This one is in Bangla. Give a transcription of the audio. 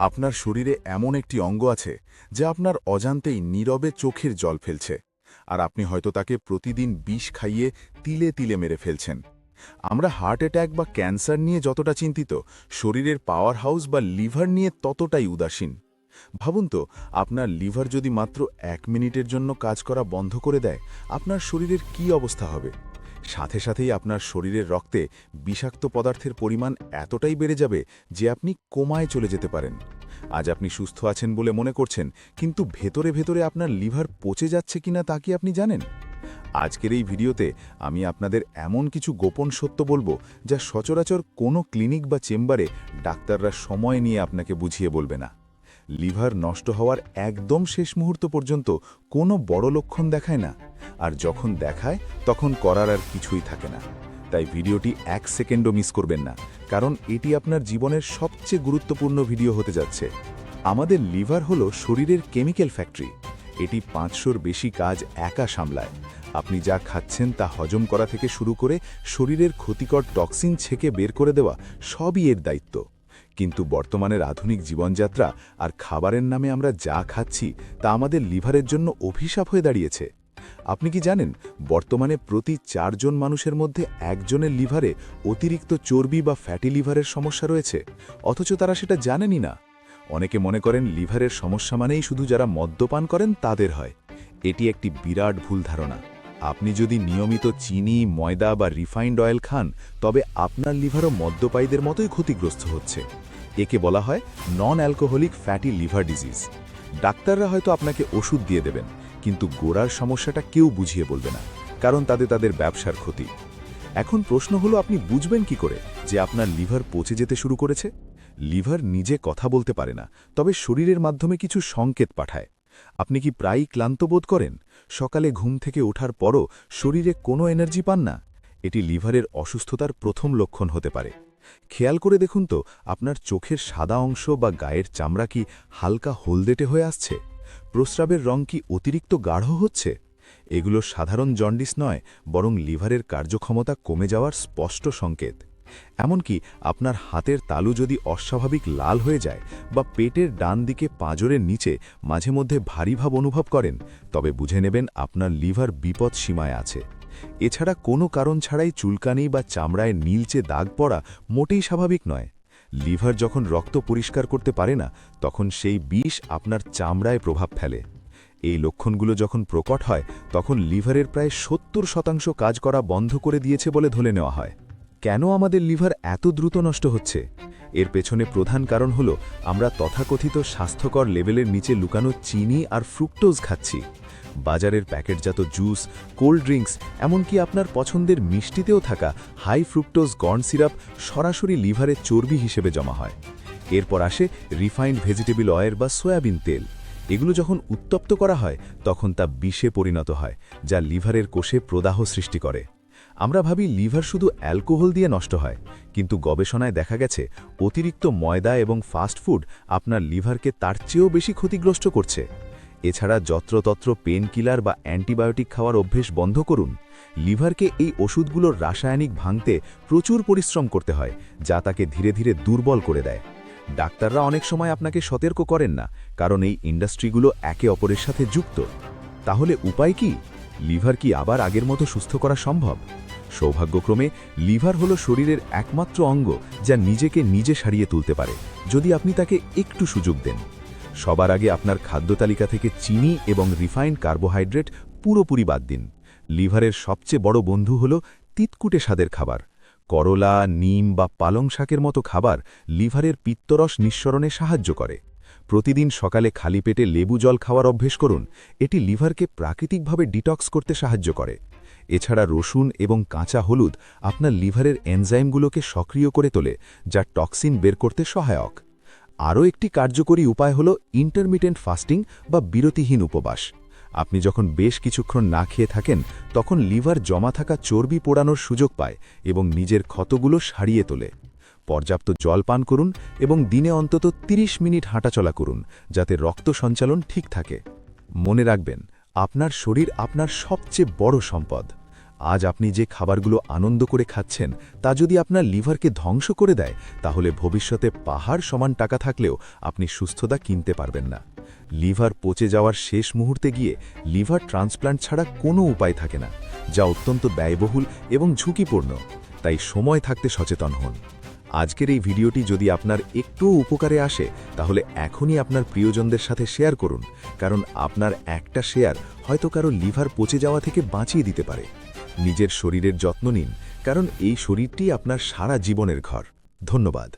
আপনার শরীরে এমন একটি অঙ্গ আছে যা আপনার অজান্তেই নীরবে চোখের জল ফেলছে, আর আপনি হয়তো তাকে প্রতিদিন বিষ খাইয়ে তিলে তিলে মেরে ফেলছেন। আমরা হার্ট অ্যাটাক বা ক্যান্সার নিয়ে যতটা চিন্তিত, শরীরের পাওয়ার হাউস বা লিভার নিয়ে ততটাই উদাসীন। ভাবুন তো, আপনার লিভার যদি মাত্র 1 মিনিটের জন্য কাজ করা বন্ধ করে দেয়, আপনার শরীরের কি অবস্থা হবে? সাথে সাথেই আপনার শরীরের রক্তে বিষাক্ত পদার্থের পরিমাণ এতটাই বেড়ে যাবে যে আপনি কোমায় চলে যেতে পারেন। আজ আপনি সুস্থ আছেন বলে মনে করছেন, কিন্তু ভেতরে ভেতরে আপনার লিভার পচে যাচ্ছে কিনা তা কি আপনি জানেন? আজকের এই ভিডিওতে আমি আপনাদের এমন কিছু গোপন সত্য বলবো যা সচরাচর কোনো ক্লিনিক বা চেম্বারে ডাক্তাররা সময় নিয়ে আপনাকে বুঝিয়ে বলবে না। লিভার নষ্ট হওয়ার একদম শেষ মুহূর্ত পর্যন্ত কোনো বড় লক্ষণ দেখায় না, আর যখন দেখায় তখন করার আর কিছুই থাকে না। তাই ভিডিওটি 1 সেকেন্ডও মিস করবেন না, কারণ এটি আপনার জীবনের সবচেয়ে গুরুত্বপূর্ণ ভিডিও হতে যাচ্ছে। আমাদের লিভার হলো শরীরের কেমিক্যাল ফ্যাক্টরি। এটি 500-র বেশি কাজ একা সামলায়। আপনি যা খাচ্ছেন তা হজম করা থেকে শুরু করে শরীরের ক্ষতিকর টক্সিন ছেঁকে বের করে দেওয়া সবই এর দায়িত্ব। কিন্তু বর্তমানের আধুনিক জীবনযাত্রা আর খাবারের নামে আমরা যা খাচ্ছি তা আমাদের লিভারের জন্য অভিশাপ হয়ে দাঁড়িয়েছে। আপনি কি জানেন, বর্তমানে প্রতি 4 জন মানুষের মধ্যে একজনের লিভারে অতিরিক্ত চর্বি বা ফ্যাটি লিভারের সমস্যা রয়েছে, অথচ তারা সেটা জানেনই না। অনেকে মনে করেন লিভারের সমস্যা মানেই শুধু যারা মদ্যপান করেন তাদের হয়। এটি একটি বিরাট ভুল ধারণা। আপনি যদি নিয়মিত চিনি, ময়দা বা রিফাইন্ড অয়েল খান, তবে আপনার লিভারও মদ্যপায়ীদের মতোই ক্ষতিগ্রস্ত হচ্ছে। একে বলা হয় non alcoholic fatty liver disease. ডাক্তাররা হয়তো আপনাকে ওষুধ দিয়ে দেবেন, কিন্তু গোড়ার সমস্যাটা কেউ বুঝিয়ে বলবে না, কারণ তাদের ব্যবসার ক্ষতি। এখন প্রশ্ন হলো, আপনি বুঝবেন কি করে যে আপনার লিভার পচে যেতে শুরু করেছে? লিভার নিজে কথা বলতে পারে না, তবে শরীরের মাধ্যমে কিছু সংকেত পাঠায়। আপনি কি প্রায়ই ক্লান্ত বোধ করেন? সকালে ঘুম থেকে ওঠার পরও শরীরে কোনো এনার্জি পান না? এটি লিভারের অসুস্থতার প্রথম লক্ষণ হতে পারে। খেয়াল করে দেখুন তো, আপনার চোখের সাদা অংশ বা গায়ের চামড়া কি হালকা হলদেটে হয়ে আসছে? প্রস্রাবের রং কি অতিরিক্ত গাঢ় হচ্ছে? এগুলো সাধারণ জন্ডিস নয়, বরং লিভারের কার্যক্ষমতা কমে যাওয়ার স্পষ্ট সংকেত। এমনকি আপনার হাতের তালু যদি অস্বাভাবিক লাল হয়ে যায় বা পেটের ডান দিকে পাঁজরের নিচে মাঝে মধ্যে ভারী ভাব অনুভব করেন, তবে বুঝে নেবেন আপনার লিভার বিপদ সীমায় আছে। এছাড়া কোনো কারণ ছাড়াই চুলকানি বা চামড়ায় নীলচে দাগ পড়া মোটেই স্বাভাবিক নয়। লিভার যখন রক্ত পরিষ্কার করতে পারে না, তখন সেই বিষ আপনার চামড়ায় প্রভাব ফেলে। এই লক্ষণগুলো যখন প্রকট হয়, তখন লিভারের প্রায় 70% কাজ করা বন্ধ করে দিয়েছে বলে ধরে নেওয়া হয়। কেন আমাদের লিভার এত দ্রুত নষ্ট হচ্ছে? এর পেছনে প্রধান কারণ হল আমরা তথাকথিত স্বাস্থ্যকর লেভেলের নিচে লুকানো চিনি আর ফ্রুক্টোজ খাচ্ছি। বাজারের প্যাকেটজাত জুস, কোল্ড ড্রিঙ্কস, এমনকি আপনার পছন্দের মিষ্টিতেও থাকা হাই ফ্রুক্টোজ কর্ন সিরাপ সরাসরি লিভারে চর্বি হিসেবে জমা হয়। এরপর আসে রিফাইন্ড ভেজিটেবল অয়েল বা সয়াবিন তেল। এগুলো যখন উত্তপ্ত করা হয়, তখন তা বিষে পরিণত হয়, যা লিভারের কোষে প্রদাহ সৃষ্টি করে। আমরা ভাবি লিভার শুধু অ্যালকোহল দিয়ে নষ্ট হয়, কিন্তু গবেষণায় দেখা গেছে অতিরিক্ত ময়দা এবং ফাস্টফুড আপনার লিভারকে তার চেয়েও বেশি ক্ষতিগ্রস্ত করছে। এছাড়া যত্রতত্র পেন কিলার বা অ্যান্টিবায়োটিক খাওয়ার অভ্যেস বন্ধ করুন। লিভারকে এই ওষুধগুলোর রাসায়নিক ভাঙতে প্রচুর পরিশ্রম করতে হয়, যা তাকে ধীরে ধীরে দুর্বল করে দেয়। ডাক্তাররা অনেক সময় আপনাকে সতর্ক করেন না, কারণ এই ইন্ডাস্ট্রিগুলো একে অপরের সাথে যুক্ত। তাহলে উপায় কি? লিভার কি আবার আগের মতো সুস্থ করা সম্ভব? সৌভাগ্যক্রমে লিভার হলো শরীরের একমাত্র অঙ্গ যা নিজেকে নিজে সারিয়ে তুলতে পারে, যদি আপনি তাকে একটু সুযোগ দেন। সবার আগে আপনার খাদ্য তালিকা থেকে চিনি এবং রিফাইন্ড কার্বোহাইড্রেট পুরোপুরি বাদ দিন। লিভারের সবচেয়ে বড় বন্ধু হল তিতকুটে স্বাদের খাবার। করলা, নিম বা পালং শাকের মতো খাবার লিভারের পিত্তরস নিঃসরণে সাহায্য করে। প্রতিদিন সকালে খালি পেটে লেবু জল খাওয়ার অভ্যেস করুন। এটি লিভারকে প্রাকৃতিকভাবে ডিটক্স করতে সাহায্য করে। এছাড়া রসুন এবং কাঁচা হলুদ আপনার লিভারের এনজাইমগুলোকে সক্রিয় করে তোলে, যা টক্সিন বের করতে সহায়ক। আরও একটি কার্যকরী উপায় হল ইন্টারমিটেন্ট ফাস্টিং বা বিরতিহীন উপবাস। আপনি যখন বেশ কিছুক্ষণ না খেয়ে থাকেন, তখন লিভার জমা থাকা চর্বি পোড়ানোর সুযোগ পায় এবং নিজের ক্ষতগুলো সারিয়ে তোলে। পর্যাপ্ত জল পান করুন এবং দিনে অন্তত 30 মিনিট হাঁটাচলা করুন, যাতে রক্ত সঞ্চালন ঠিক থাকে। মনে রাখবেন, আপনার শরীর আপনার সবচেয়ে বড় সম্পদ। আজ আপনি যে খাবারগুলো আনন্দ করে খাচ্ছেন তা যদি আপনার লিভারকে ধ্বংস করে দেয় তাহলে ভবিষ্যতে পাহাড় সমান টাকা থাকলেও আপনি সুস্থতা কিনতে পারবেন না। লিভার পচে যাওয়ার শেষ মুহূর্তে গিয়ে লিভার ট্রান্সপ্লান্ট ছাড়া কোনো উপায় থাকে না, যা অত্যন্ত ব্যয়বহুল এবং ঝুঁকিপূর্ণ। তাই সময় থাকতে সচেতন হন। আজকের এই ভিডিওটি যদি আপনার একটুও উপকারে আসে তাহলে এখনই আপনার প্রিয়জনদের সাথে শেয়ার করুন, কারণ আপনার একটা শেয়ার হয়তো কারো লিভার পচে যাওয়া থেকে বাঁচিয়ে দিতে পারে। নিজের শরীরের যত্ন নিন, কারণ এই শরীরটি আপনার সারা জীবনের ঘর। ধন্যবাদ।